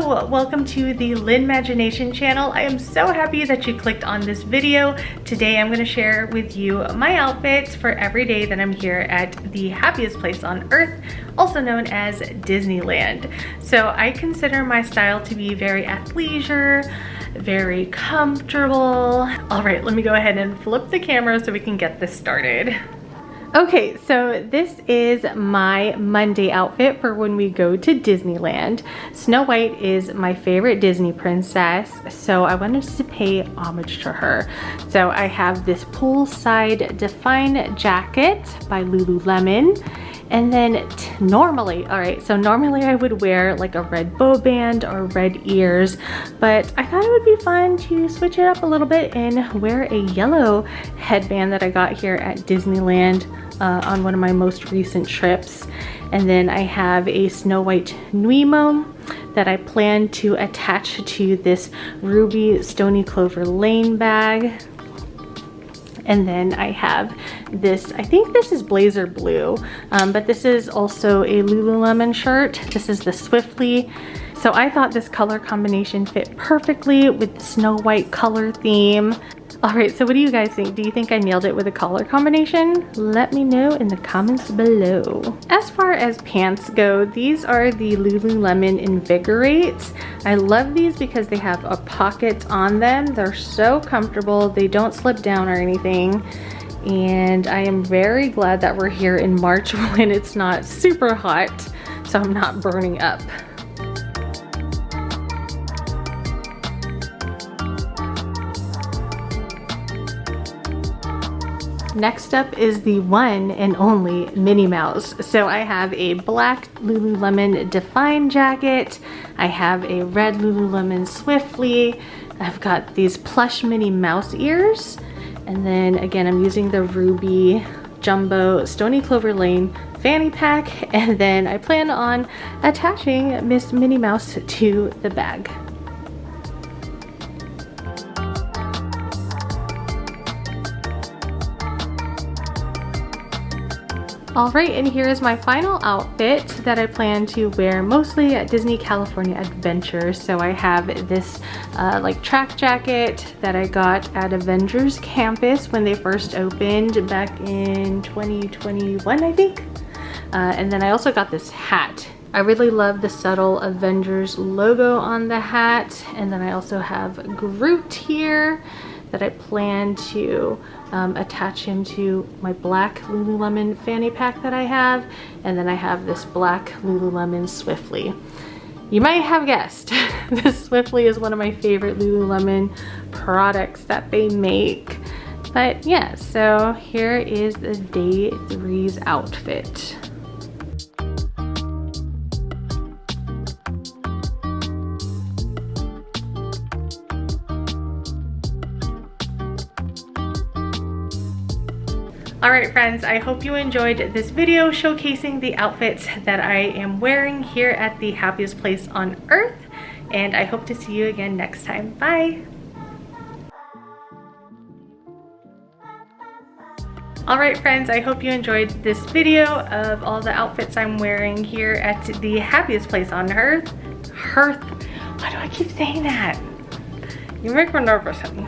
Hello, welcome to the LINmagination channel. I am so happy that you clicked on this video. Today I'm going to share with you my outfits for every day that I'm here at the happiest place on earth, also known as Disneyland. So I consider my style to be very athleisure, very comfortable. All right, let me go ahead and flip the camera so we can get this started. Okay, so this is my Monday outfit for when we go to Disneyland. Snow White is my favorite Disney princess, so I wanted to pay homage to her. So I have this poolside Define jacket by Lululemon. And then normally I would wear like a red bow band or red ears, but I thought it would be fun to switch it up a little bit and wear a yellow headband that I got here at Disneyland on one of my most recent trips. And then I have a Snow White Nuimo that I plan to attach to this ruby Stony Clover Lane bag. And then I have this, I think this is blazer blue, but this is also a Lululemon shirt. This is the Swiftly. So I thought this color combination fit perfectly with the Snow White color theme. All right, so what do you guys think? Do you think I nailed it with a color combination? Let me know in the comments below. As far as pants go, these are the Lululemon Invigorates. I love these because they have a pocket on them. They're so comfortable. They don't slip down or anything. And I am very glad that we're here in March when it's not super hot, so I'm not burning up. Next up is the one and only Minnie Mouse. So I have a black Lululemon Define jacket. I have a red Lululemon Swiftly. I've got these plush Minnie Mouse ears. And then again, I'm using the ruby jumbo Stony Clover Lane fanny pack. And then I plan on attaching Miss Minnie Mouse to the bag. All right, and here is my final outfit that I plan to wear mostly at Disney California Adventure. So I have this like track jacket that I got at Avengers Campus when they first opened back in 2021, I think. And then I also got this hat. I really love the subtle Avengers logo on the hat. And then I also have Groot here that I plan to attach him to my black Lululemon fanny pack that I have. And then I have this black Lululemon Swiftly. You might have guessed, this Swiftly is one of my favorite Lululemon products that they make. But yeah, so here is the day 3's outfit. Alright friends, I hope you enjoyed this video showcasing the outfits that I am wearing here at the happiest place on earth, and I hope to see you again next time. Bye! Alright friends, I hope you enjoyed this video of all the outfits I'm wearing here at the happiest place on earth. Why do I keep saying that? You make me nervous, honey.